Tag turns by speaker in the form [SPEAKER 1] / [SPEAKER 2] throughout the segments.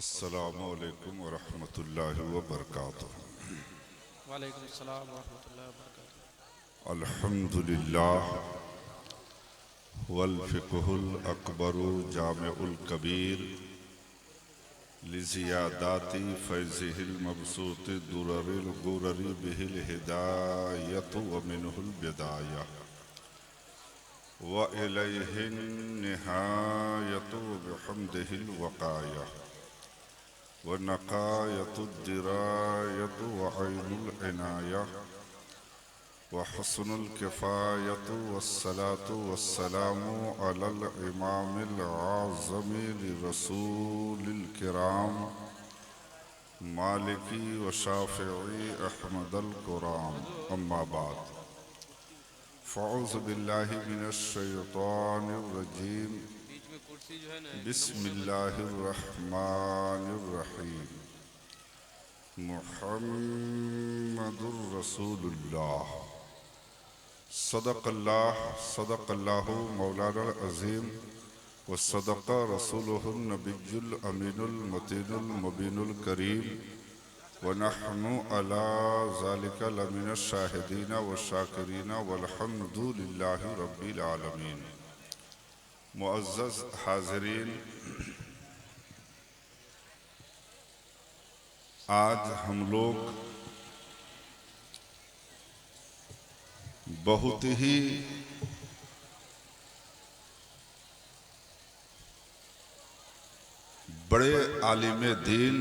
[SPEAKER 1] अस्सलामु अलैकुम वरहमतुल्लाहि वबरकातुहू।
[SPEAKER 2] वालेकुम अस्सलाम वरहमतुल्लाहि वबरकातुहू।
[SPEAKER 1] अल्हम्दुलिल्लाह वल फ़िक़्हुल अकबरु जामिउल कबीर लिज़ियादाति फ़ैज़िहिल मबसूति दुररिल गुररि बिहिल हिदायतु व मिनहुल बिदाया व इलैहिन निहायतु व बिहम्दिहिल वक़ाया व नक़ायतुद्दिरायतु व ऐनुल इनाया व हस्नुल किफ़ायतु वस्सलातु वस्सलामु अलल इमामिल आज़मी लिरसूलिल किराम मालिकी व शाफ़िई अहमदल कुराम। अम्मा बाद फ़अऊज़ु बिल्लाहि मिनश शैतानिर रजीम। बिस्मिल्लाहिर रहमानिर रहीम। मुहम्मदुर रसूलुल्लाह सदक़ल्लाहु मौलाना अज़ीम व सदक़ रसूलुहुन नबियुल अमीनुल मतीनुल मुबीनुल करीम व नहनु अला ज़ालिका लमिनश शाहिदीन व शाकिरीन वल्हम्दुलिल्लाहि रब्बिल आलमीन। मुअज़्ज़ज़ हाज़िरीन, आज हम लोग बहुत ही बड़े आलिम दीन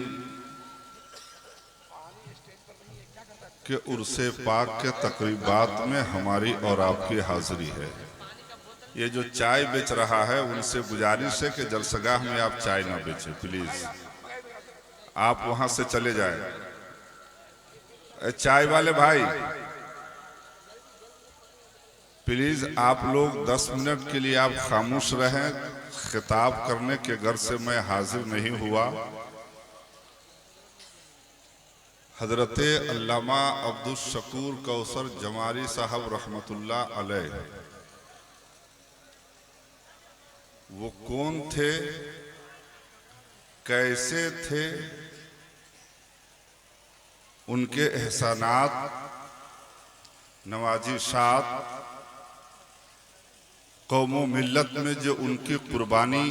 [SPEAKER 1] के उर्से पाक के तकरीबात में हमारी और आपकी हाजिरी है। ये जो चाय बेच रहा है उनसे गुजारिश है कि जलसगाह में आप चाय ना बेचें प्लीज, आप वहां से चले जाएं। चाय वाले भाई प्लीज आप लोग 10 मिनट के लिए आप खामोश रहें। खिताब करने के घर से मैं हाजिर नहीं हुआ। हजरते अल्लामा अब्दुल शकूर कौसर जमारी साहब रहमतुल्लाह अलैह वो कौन थे, कैसे थे, उनके एहसानात, नवाजिशात, कौमों मिल्लत में जो उनकी कुर्बानी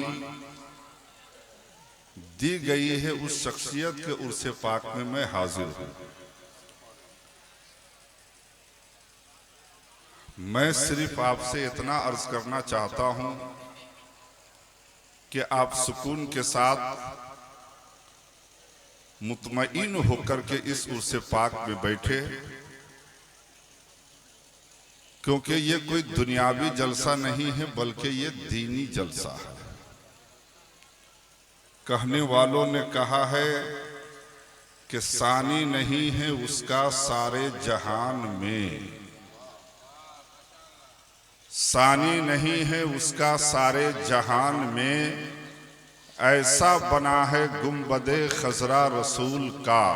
[SPEAKER 1] दी गई है, उस शख्सियत के उर्से पाक में मैं हाजिर हूं। मैं सिर्फ आपसे इतना अर्ज करना चाहता हूं कि आप सुकून के साथ मुतमईन होकर के इस उर्से पाक में बैठे, क्योंकि ये कोई दुनियावी जलसा नहीं है बल्कि ये दीनी जलसा है। कहने वालों ने कहा है कि सानी नहीं है उसका सारे जहान में, सानी नहीं है उसका सारे जहान में, ऐसा बना है गुंबदे खजरा रसूल का,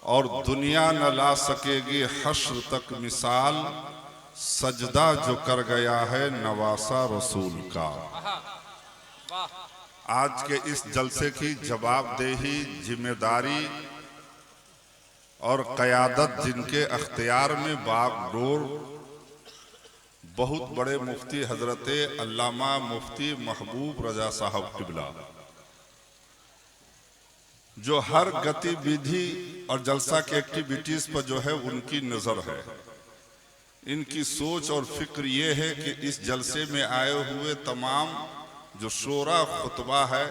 [SPEAKER 1] और दुनिया न ला सकेगी हश्र तक मिसाल, सजदा जो कर गया है नवासा रसूल का। आज के इस जलसे की जवाबदेही, जिम्मेदारी और क़यादत जिनके अख्तियार में बागडोर बहुत बड़े मुफ्ती हजरते अल्लामा मुफ्ती महबूब रजा साहब किबला, जो हर गतिविधि और जलसा की एक्टिविटीज पर जो है उनकी नजर है। इनकी सोच और फिक्र ये है कि इस जलसे में आए हुए तमाम जो शोरा खुतबा है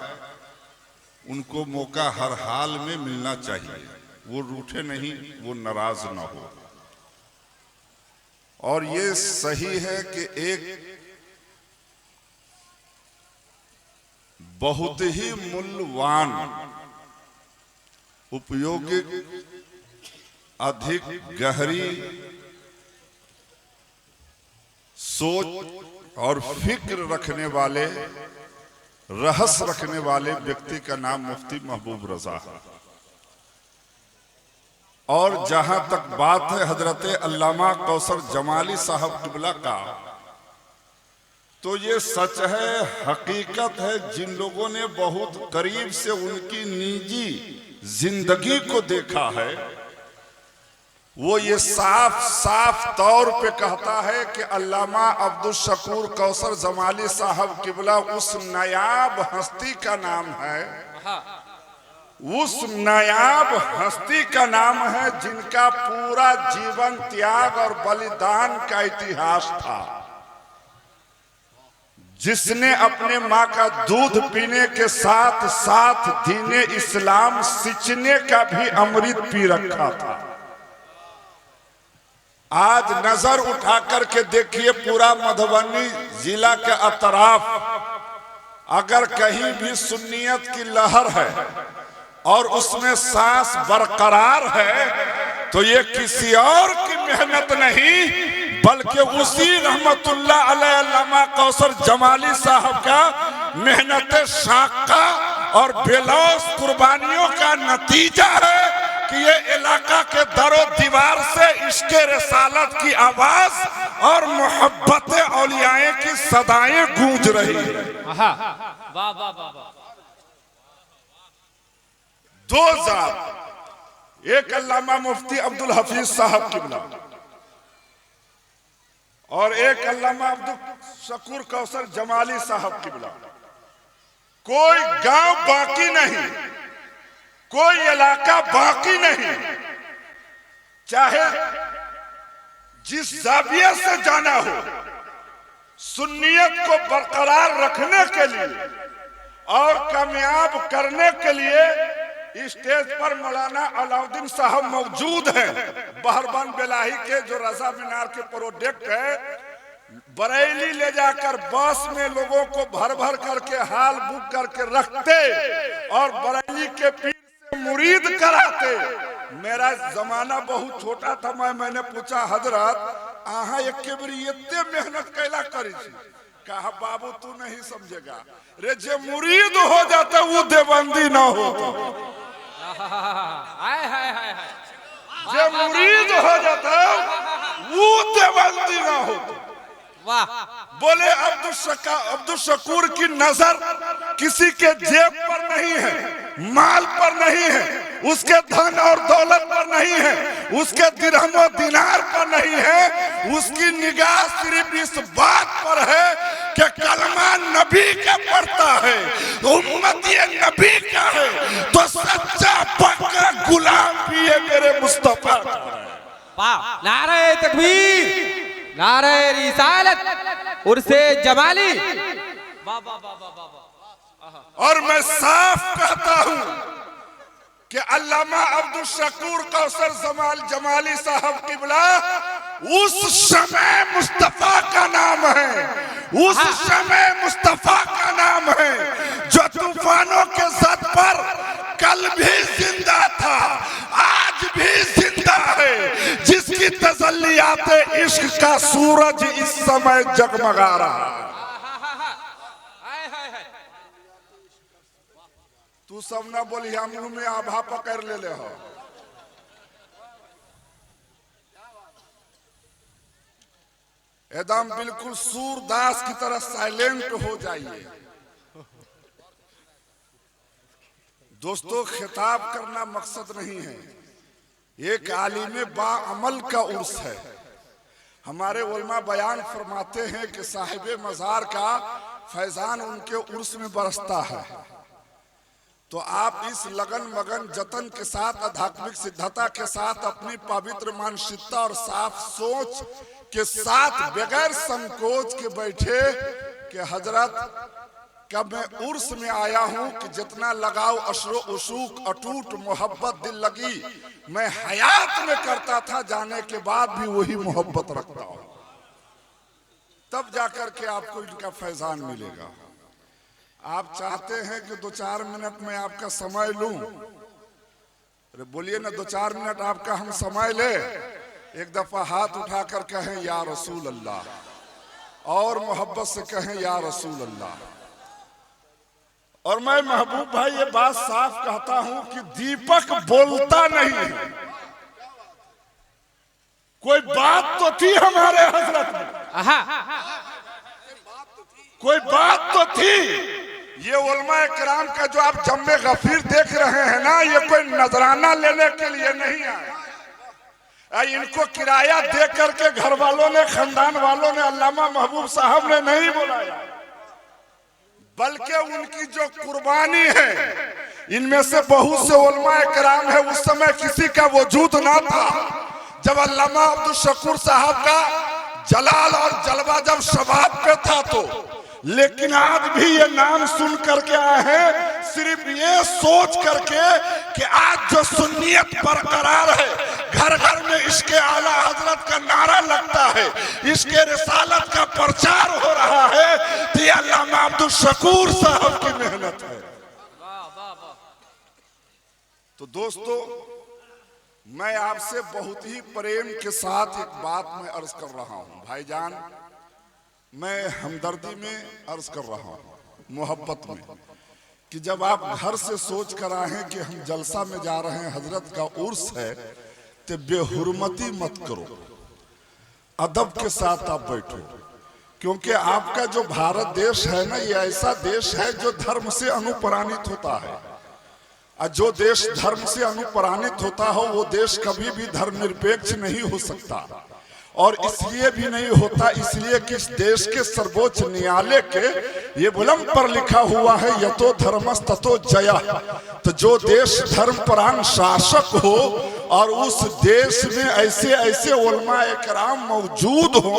[SPEAKER 1] उनको मौका हर हाल में मिलना चाहिए, वो रूठे नहीं, वो नाराज ना हो। और ये सही है कि एक बहुत ही मूल्यवान, उपयोगी, अधिक गहरी सोच और फिक्र रखने वाले, रहस्य रखने वाले व्यक्ति का नाम मुफ्ती महबूब रजा है। और जहां तक बात है हजरत अल्लामा कौसर जमाली साहब किबला का, तो ये सच है, हकीकत है। जिन लोगों ने बहुत करीब से उनकी निजी जिंदगी को देखा है, वो ये साफ साफ तौर पे कहता है कि अल्लामा अब्दुल शकूर कौसर जमाली साहब किबला उस नायाब हस्ती का नाम है, उस नायाब हस्ती का नाम है जिनका पूरा जीवन त्याग और बलिदान का इतिहास था, जिसने अपने माँ का दूध पीने के साथ साथ दीने इस्लाम सींचने का भी अमृत पी रखा था। आज नजर उठा करके देखिए, पूरा मधुबनी जिला के अतराफ अगर कहीं भी सुन्नियत की लहर है और उसमें सांस बरकरार है, तो ये किसी और की मेहनत नहीं बल्कि उसी रहमतुल्लाह अलैह अल्लामा कौसर जमाली साहब का मेहनत शाका और बेलौस कुर्बानियों का नतीजा है कि ये इलाका के दरो दीवार से इश्क़े रिसालत की आवाज और मोहब्बत औलियाए की सदाएं गूंज रही है।
[SPEAKER 2] वाह वाह वाह।
[SPEAKER 1] दो जात, एक अल्लामा मुफ्ती अब्दुल हफीज साहब किबला और एक अल्लामा अब्दुल शकूर कौसर जमाली साहब किबला। कोई गांव बाकी नहीं, कोई इलाका बाकी नहीं, चाहे जिस जाविये से जाना हो, सुन्नियत को बरकरार रखने के लिए और कामयाब करने के लिए स्टेज पर मौलाना अलाउद्दीन साहब मौजूद हैं, बहरबान बेलाही के, जो रजा मीनार के प्रोजेक्ट है। बरेली ले जाकर बस में लोगों को भर भर करके हाल बुक करके रखते और बरेली के पीर से मुरीद कराते। मेरा जमाना बहुत छोटा था, मैंने पूछा, हजरत आहा एक बारी इतने मेहनत कैला करी थी? कहा बाबू तू नहीं समझेगा, रे जे मुरीद हो जाता वो देवबंदी ना होता, जे मुरीद हो जाता वो देवबंदी ना होता।
[SPEAKER 2] वाह।
[SPEAKER 1] बोले अब्दुल शकूर की नजर किसी के जेब पर नहीं है, माल पर नहीं है, उसके धन और दौलत पर नहीं है, उसके दिरहम और दिनार पर नहीं है, उसकी निगाह सिर्फ इस बात पर है कि कलमा नबी का पढ़ता है, उम्मती नबी का है, तो सच्चा पक्का गुलाम भी है मेरे मुस्तफा।
[SPEAKER 2] वाह, नारे तकबीर, नारे रिसालत, उर्से जमाली। वाह वाह वाह वाह वाह।
[SPEAKER 1] और मैं साफ कहता हूं कि अल्लामा अब्दुल शकूर कौसर जमाली साहब किबला उस समय मुस्तफा का नाम है, उस समय मुस्तफा का नाम है जो तूफानों के सद पर कल भी जिंदा था, आज भी जिंदा है, जिसकी तसल्लियाते इश्क का सूरज इस समय जगमगा रहा है। तू सब ना बोली हम मुंह में आभा पकड़ ले हो। एकदम बिल्कुल सूरदास की तरह साइलेंट हो जाइए। दोस्तों, खिताब करना मकसद नहीं है, एक आलिम बाअमल का उर्स है। हमारे उलमा बयान फरमाते हैं कि साहिब मज़ार का फैजान उनके उर्स में बरसता है। तो आप इस लगन मगन जतन के साथ, आध्यात्मिक सिद्धता के साथ, अपनी पवित्र मानसिकता और साफ सोच के साथ बगैर संकोच के बैठे कि हजरत कब मैं उर्स में आया हूं कि जितना लगाव अशरो उसूक अटूट मोहब्बत दिल लगी मैं हयात में करता था, जाने के बाद भी वही मोहब्बत रखता हूं, तब जाकर के आपको इनका फैजान मिलेगा। आप चाहते हैं कि 2-4 मिनट में आपका समय लूं? अरे बोलिए ना, 2-4 मिनट आपका हम समय ले। एक दफा हाथ उठाकर कहें या रसूल अल्लाह, और मोहब्बत से कहें या रसूल अल्लाह। और मैं महबूब भाई ये बात साफ कहता हूं कि दीपक बोलता नहीं है। कोई बात तो थी हमारे हजरत में,
[SPEAKER 3] कोई बात तो थी। ये उलमा किराम का जो आप जम्मे गफीर देख रहे हैं ना, ये कोई नजराना लेने के लिए नहीं आए। इनको किराया दे करके घर वालों ने, खानदान वालों ने, अल्लामा महबूब साहब ने नहीं बुलाया, बल्कि उनकी जो कुर्बानी है, इनमें से बहुत से उलमा किराम है उस समय किसी का वजूद ना था जब अल्लामा अब्दुल शकूर साहब का जलाल और जलवा जब शबाब पे था तो, लेकिन आज भी ये नाम सुन करके आए हैं सिर्फ ये सोच करके कि आज जो सुन्नियत बरकरार है, घर घर में इसके आला हजरत का नारा लगता है, इसके रिसालत का प्रचार हो रहा है, तो ये अल्लामा अब्दुल शकूर साहब की मेहनत है। तो दोस्तों, मैं आपसे बहुत ही प्रेम के साथ एक बात मैं अर्ज कर रहा हूं भाईजान, मैं हमदर्दी में अर्ज कर रहा हूं, मोहब्बत में, कि जब आप घर से सोच कर आए हैं कि हम जलसा में जा रहे हैं, हजरत का उर्स है, तो बेहुरमती मत करो, अदब के साथ आप बैठो, क्योंकि आपका जो भारत देश है ना, ये ऐसा देश है जो धर्म से अनुप्राणित होता है, और जो देश धर्म से अनुप्राणित होता हो वो देश कभी भी धर्मनिरपेक्ष नहीं हो सकता। और इसलिए भी नहीं होता इसलिए कि इस देश के सर्वोच्च न्यायालय के ये बुलंद पर लिखा हुआ है, यतो धर्मस ततो जया। तो जो देश धर्मपरायण शासक हो और उस देश में ऐसे ऐसे उलमा इकराम मौजूद हो,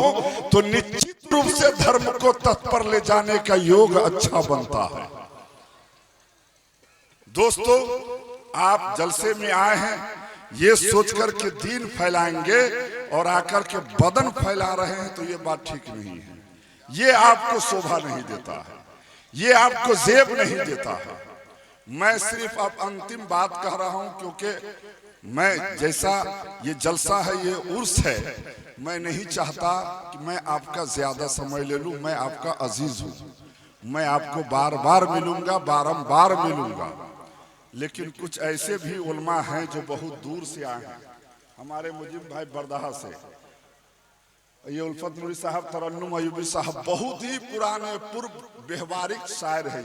[SPEAKER 3] तो निश्चित रूप से धर्म को तत्पर ले जाने का योग अच्छा बनता है। दोस्तों, आप जलसे में आए हैं ये सोचकर के दीन फैलाएंगे और आकर के बदन फैला रहे हैं, तो ये बात ठीक नहीं है। ये आपको शोभा नहीं देता है, ये आपको जेब नहीं देता है। मैं सिर्फ अब अंतिम बात कह रहा हूं, क्योंकि मैं जैसा ये जलसा है, ये उर्स है, मैं नहीं चाहता कि मैं आपका ज्यादा समय ले लूं। मैं आपका अजीज हूं, मैं आपको बार बार मिलूंगा, बारंबार मिलूंगा, लेकिन कुछ ऐसे भी उलमा हैं जो बहुत दूर से आए हैं। हमारे मुजिब भाई बरदहा से, ये उल्फत नूरी साहब, तरन्नुम अयूबी साहब, बहुत ही पुराने पूर्व व्यवहारिक शायर है।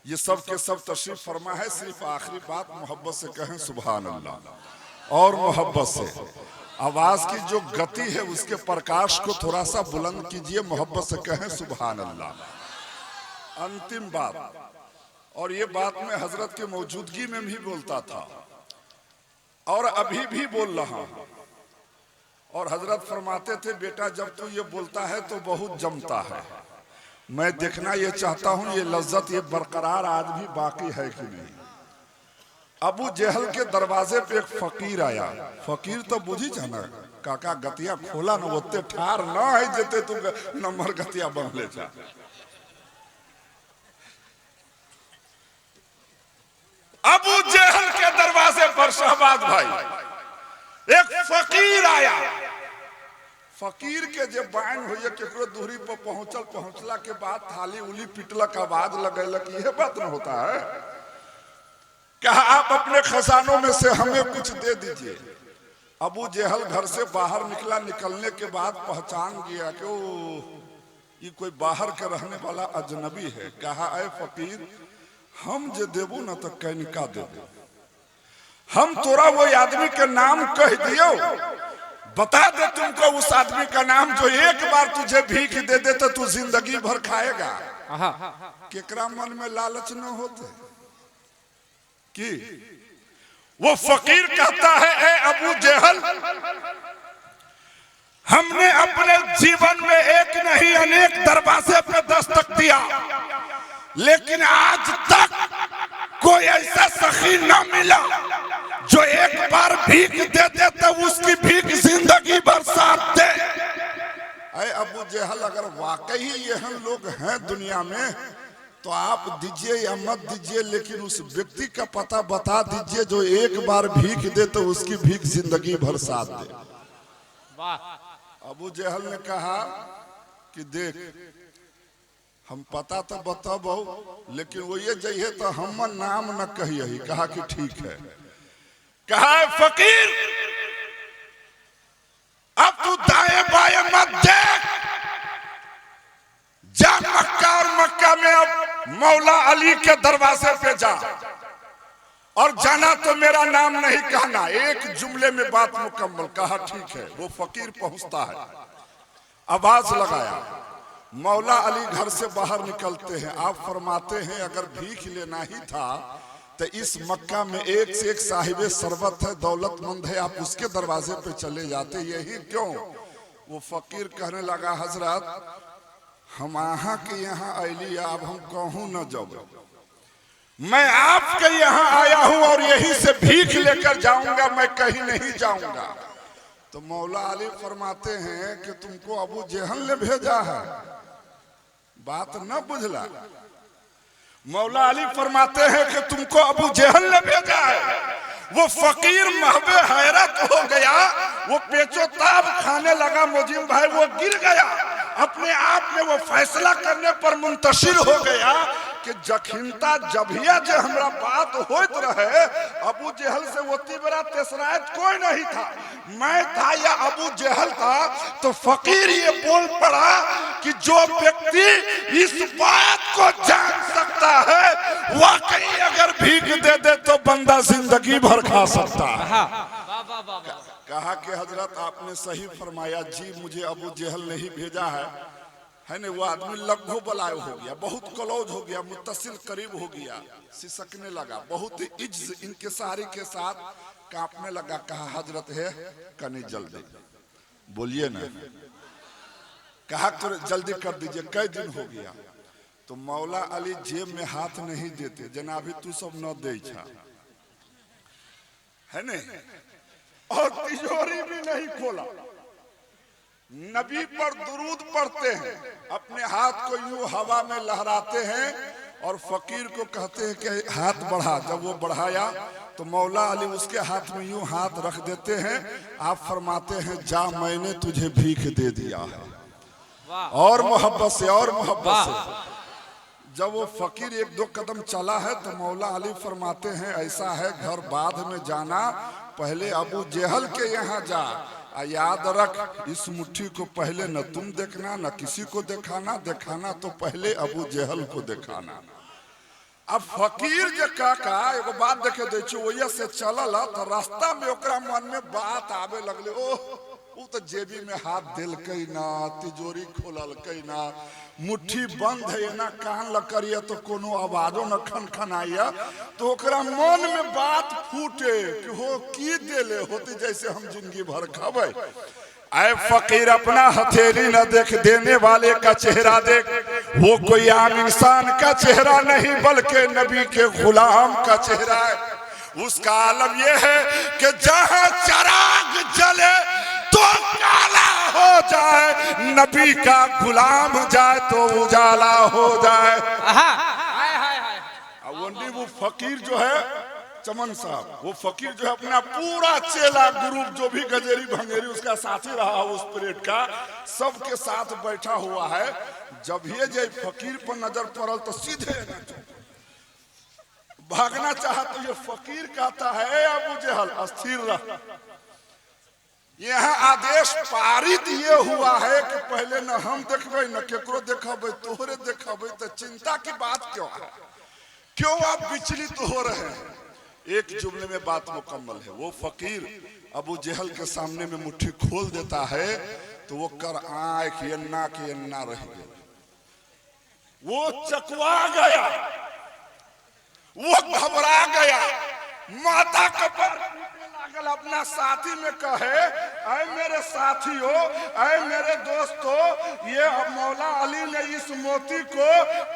[SPEAKER 3] ये सब के सब तशरीफ फरमा है। सिर्फ आखिरी बात, मोहब्बत से कहें सुभान अल्लाह, और मोहब्बत से आवाज की जो गति है उसके प्रकाश को थोड़ा सा बुलंद कीजिए, मोहब्बत से कहें सुभान अल्लाह। अंतिम बात, और ये बात मैं हजरत की मौजूदगी में भी बोलता था और अभी भी बोल रहा हूं, और हजरत फरमाते थे, बेटा जब तू ये बोलता है तो बहुत जमता है। मैं देखना ये चाहता हूं ये लज्जत ये बरकरार आज भी बाकी है कि नहीं। अबू जहल के दरवाजे पे एक फकीर आया। फकीर तो बुझी जाना, काका गतिया खोला न ओते ठार न है जेते तू नंबर गतिया बन ले जा। अबू जहल के दरवाजे पर शहबाज भाई एक फकीर आया। फकीर के जब बायन हुई केकरो दूरी पर पहुंचला के बाद थाली उली पिटलक, आवाज लगेलक, यह बात न होता है। कहा आप अपने खजानों में से हमें कुछ दे दीजिए। अबू जहल घर से बाहर निकला, निकलने के बाद पहचान गया कि ये कोई बाहर के रहने वाला अजनबी है। कहा ऐ फकीर, हम जे देबू ना तो कैनिका देबू, हम तोरा वो आदमी के नाम कह दियो, बता दे तुमको उस आदमी का नाम जो एक बार तुझे भीख दे दे तो तू जिंदगी भर खाएगा। केकरा मन में लालच न होते कि वो फकीर कहता है, ए अबू जहल, हमने अपने जीवन में एक नहीं अनेक दरवाजे पे दस्तक दिया, लेकिन आज तक कोई ऐसा सखी न मिला जो एक बार भीख दे दे तो उसकी भीख जिंदगी भर साथ दे। अरे अबू जहल, अगर वाकई ये हम लोग हैं दुनिया में तो आप दीजिए या मत दीजिए, लेकिन उस व्यक्ति का पता बता दीजिए जो एक बार भीख दे तो उसकी भीख जिंदगी भर साथ दे। अबू जहल ने कहा कि देख, हम पता तो बताबो, लेकिन वो ये जइए तो हम नाम न कहिए। कहा कि ठीक है। कहा फकीर, अब तू दाएं बाएं मत देख, जा मक्का अली के दरवाजे पे जा, और जाना तो मेरा नाम नहीं कहना। एक जुमले में बात मुकम्मल। कहा ठीक है। वो फकीर पहुंचता है, आवाज लगाया, मौला अली घर से बाहर निकलते हैं। आप फरमाते हैं अगर भीख लेना ही था तो इस मक्का में एक से एक साहिबे शरबत है, दौलतमंद है, आप उसके दरवाजे पे चले जाते, यही क्यों? वो फकीर कहने लगा हजरत हम आहा के यहाँ अली, अब हम कहूँ न जाओ, मैं आपके यहाँ आया हूं और यहीं से भीख लेकर जाऊंगा, मैं कहीं नहीं जाऊंगा। तो मौला अली फरमाते हैं कि तुमको अबू जेहल ने भेजा है। बात न बुझला। मौला अली फरमाते हैं कि तुमको अबू जेहल ने भेजा है। वो फकीर महबे हैरत हो गया, वो पेचोताब खाने लगा। मुजीब भाई वो गिर गया, अपने आप में वो फैसला करने पर मुंतशिर हो गया कि जखिनता जभिया जो हमरा बात होत रहे, अबू जेहल से वो तीबरा तेसरायत कोई नहीं था, मैं था या अबू जेहल था। तो फकीर ये बोल पड़ा कि जो व्यक्ति इस बात को जान सकता है, वाकई अगर भीख दे दे तो बंदा जिंदगी भर खा सकता है। कहा कि हजरत आपने सही फरमाया जी, मुझे अबू जेहल ने ही भेजा है ना। वो आदमी लघु बलाय हो गया, बहुत क्लोज हो गया, मुत्तसिल करीब हो गया, सिसकने लगा, बहुत इज्ज इंकिसारी के साथ कांपने लगा। कहा हजरत है कनी जल्दी बोलिए ना। कहा तो जल्दी कर दीजिए, कई दिन हो गया। तो मौला अली जेब में हाथ नहीं देते, जनाबी तू सब न दे है न, और तिजोरी भी नहीं खोला। नबी पर दुरूद पढ़ते हैं, अपने हाथ को यूं हवा में लहराते हैं और फकीर को कहते हैं कि हाथ बढ़ा। जब वो बढ़ाया तो मौला अली उसके हाथ में यूं हाथ रख देते हैं। आप फरमाते हैं जा मैंने तुझे भीख दे दिया है। और मोहब्बत से, और मोहब्बत से। जब वो फकीर एक दो कदम चला है तो मौला अली फरमाते हैं ऐसा है घर बाद में जाना, पहले अबू जेहल के यहाँ जा, याद रख इस मुट्ठी को पहले न तुम देखना न किसी को दिखाना, दिखाना तो पहले अबू जेहल को दिखाना। अब फकीर जे काका एगो बात देखे दे वही से चलल तो रास्ता में ओकरा मन में बात आवे लगले, ओ तो जेबी में हाथ दिलकै ना, तिजोरी खोललकै ना, मुट्ठी बंद है ना, कान लकड़िया तो कोनो आवाजो न खनखनाइया। तो ओकरा मन में बात फूटे कि हो की देले होती जैसे हम जिंदगी भर खावे। आए फकीर अपना हथेली न देख, देने वाले का चेहरा देख। वो कोई आम इंसान का चेहरा नहीं बल्कि नबी के गुलाम का चेहरा है। उसका आलम यह है कि जहां चराग जले तो काला हो जाए, नबी का गुलाम जाए तो उजाला हो जाए। वो फकीर जो है चमन साहब, वो फकीर जो है अपना पूरा चेला ग्रुप जो भी गजेरी भंगेरी उसका साथी रहा उस परेड का, सबके साथ बैठा हुआ है। जब ये जे फकीर पर नजर पड़ल तो सीधे भागना चाहा तो ये फकीर कहता है अबू जेहल अस्थिर रह। यहाँ आदेश पारित ये हुआ है कि पहले न हम देखबे न केकरो देखबे, तोहरे देखबे, तो चिंता की बात क्यों है? क्यों आप विचलित हो रहे हैं? एक जुमले में बात मुकम्मल है। वो फकीर अबू जेहल के सामने में मुट्ठी खोल देता है तो वो कर आंख यन्ना के यन्ना रह गया, वो चकवा गया, वो घबरा गया, माता कपर लागल अपना साथी में कहे ऐ मेरे साथियों, ऐ मेरे दोस्तों, ये मौला अली ने इस मोती को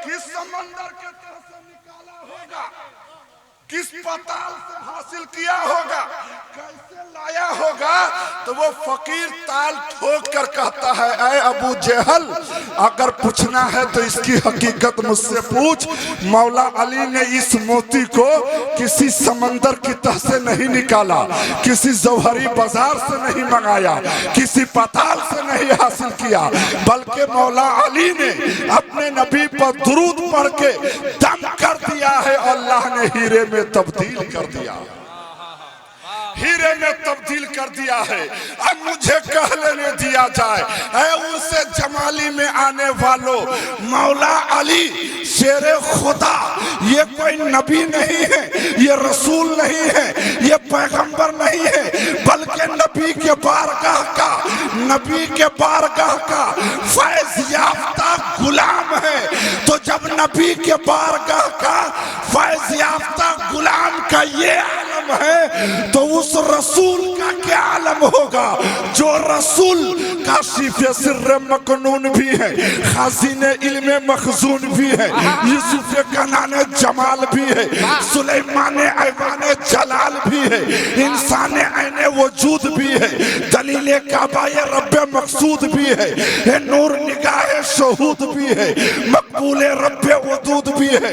[SPEAKER 3] किस समंदर के तह से निकाला होगा, किस पताल से हासिल किया होगा, कैसे लाया होगा? तो वो फकीर ताल ठोक कर कहता है ऐ अबू जेहल, अगर पूछना है तो इसकी हकीकत मुझसे पूछ। मौला अली ने इस मोती को किसी समंदर की तह से नहीं निकाला, किसी जौहरी बाजार से नहीं मंगाया, किसी पताल से नहीं हासिल किया, बल्कि मौला अली ने अपने नबी पर दुरूद पढ़ के दम कर दिया है। अल्लाह ने हीरे में तब्दील कर दिया, हीरे में तब्दील कर दिया है। अब मुझे कह लेने दिया जाए, ऐ उनसे जमाली में आने वालों, मौला अली शेरे खुदा, ये कोई नबी नहीं है, ये रसूल नहीं है, ये पैगंबर नहीं है, बल्कि नबी के बारगाह का फैज याफ्ता गुलाम है। तो जब नबी के बारगाह का फैज याफ्ता गुलाम का ये आलम है, तो उस रसूल का क्या आलम होगा, जो रसूल काशिफ़े सिर्र मकनून भी है, खाज़िने इल्मे मखज़ून भी है, यूसुफ़ कनाने जमाल भी है, सुलेमाने ऐवाने जलाल भी है, इंसाने ऐने वजूद भी है, दलीले काबाए रब्बे मकसूद भी है, नूर निगाहे शहूद भी है, मकबूले रब्बे वदूद भी है।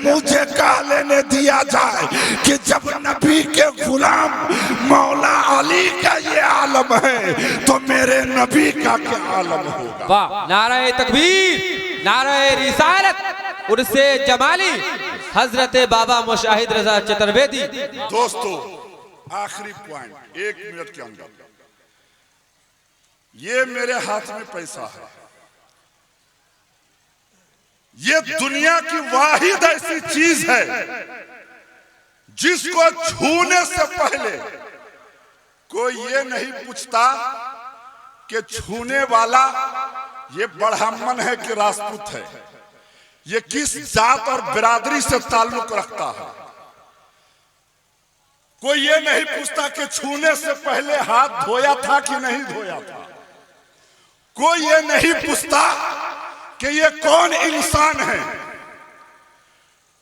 [SPEAKER 3] मुझे कह लेने दिया जाए कि जब नबी के गुलाम मौला अली का ये आलम है, तो मेरे नबी का क्या आलम होगा।
[SPEAKER 2] वाह, नारे तकबीर, नारे रिसालत, उर्से जमाली, हजरत बाबा मुशाहिद रजा चतुर्वेदी।
[SPEAKER 3] दोस्तों, आखिरी पॉइंट, 1 मिनट के अंदर, ये मेरे हाथ में पैसा है, ये दुनिया की वाहिद ऐसी चीज है जिसको छूने से पहले कोई ये नहीं पूछता कि छूने वाला ये ब्राह्मण है कि राजपूत है, ये किस जात और बिरादरी से ताल्लुक रखता है। कोई ये नहीं पूछता कि छूने से पहले हाथ धोया था कि नहीं धोया था। कोई ये नहीं पूछता कि ये कौन इंसान है।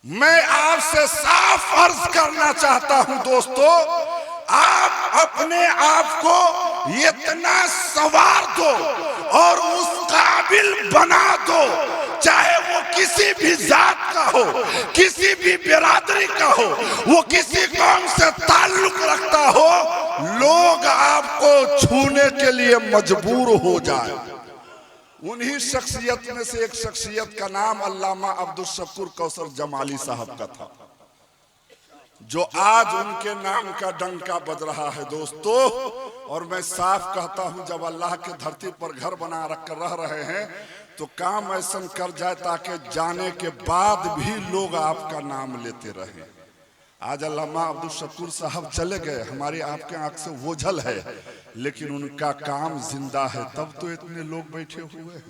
[SPEAKER 3] मैं आपसे साफ अर्ज करना चाहता हूं दोस्तों, आप अपने आप को इतना सवार दो और उस काबिल बना दो, चाहे वो किसी भी जात का हो, किसी भी बिरादरी का हो, वो किसी कौम से ताल्लुक रखता हो, लोग आपको छूने के लिए मजबूर हो जाए। उन्हीं शख्सियत में से एक शख्सियत का नाम अल्लामा अब्दुल शकूर कौसर जमाली साहब का था, जो आज उनके नाम का डंका बज रहा है दोस्तों। और मैं साफ कहता हूं, जब अल्लाह की धरती पर घर बना रख रह रहे हैं तो काम ऐसा कर जाए ताकि जाने के बाद भी लोग आपका नाम लेते रहे। आज अल्लामा अब्दुल शकूर साहब चले गए, हमारी आपके आंख से ओझल है, लेकिन उनका काम जिंदा है, तब तो इतने लोग बैठे हुए हैं।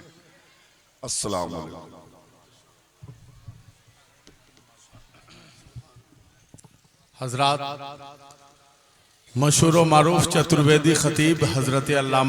[SPEAKER 3] अस्सलाम वालेकुम।
[SPEAKER 4] हजरात, मशहूर व मारूफ चतुर्वेदी खतीब हजरत अल्लामा